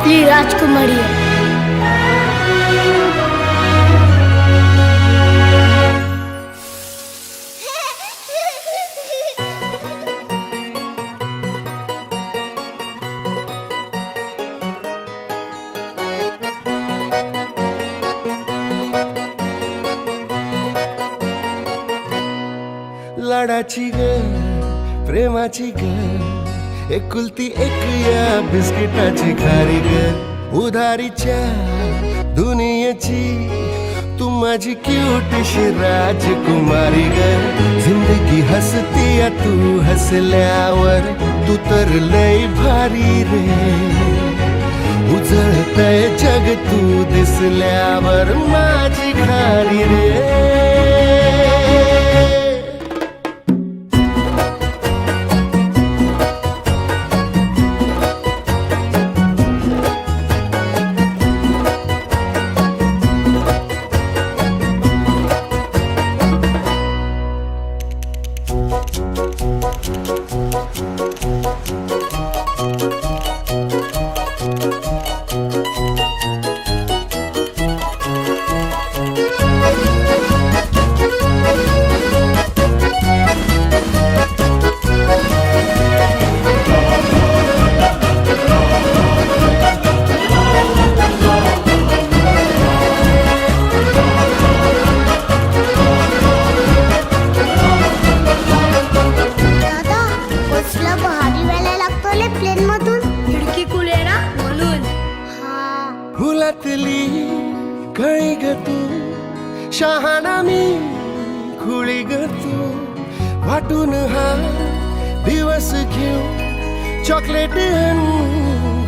आपली राजकुमारी आहे. लाडाची ग प्रेमाची ग एकुलती एक या बिस्किटाची खारी ग उधारीच्या दुनियेची तू माझी क्यूटशी राजकुमारी ग जिंदगी हसती या तू हसल्यावर तू तर लय भारी रे उजळतय जग तू दिसल्यावर माझी खारी रे. फुलातली कळी ग तू शहाणा मी खुळी ग तू वाटून हा दिवस घेऊ चॉकलेट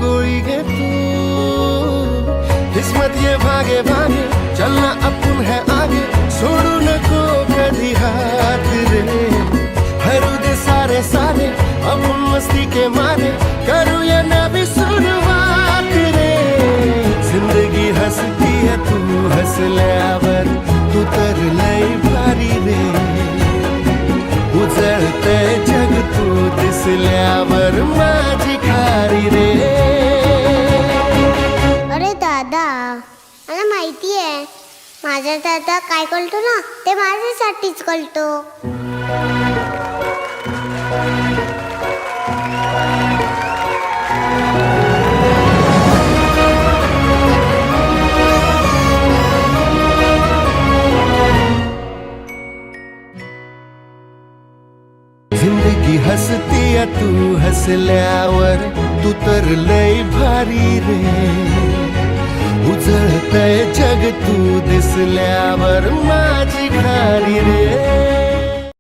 गोळी ग तू किस्मत ये भागे भागे चलना अपन है आगे छोड़ू नको कधी हाथ रे हरू दे सारे सारे अपन मस्ती के मारे करू या नवी शुरुआत रे जिंदगी हसती है तू हसल्यावर तू तर लय भारी रे उजळते जग तू दिसल्यावर माझी खारी रे. अरे दादा मला माहिती आहे माझा दादा काय करतो ना ते माझ्यासाठीच करतो. जिंदगी हसती या तू हसल्यावर तू तर लय भारी रे उजळतय जग तू दिसल्यावर माझी खारी रे.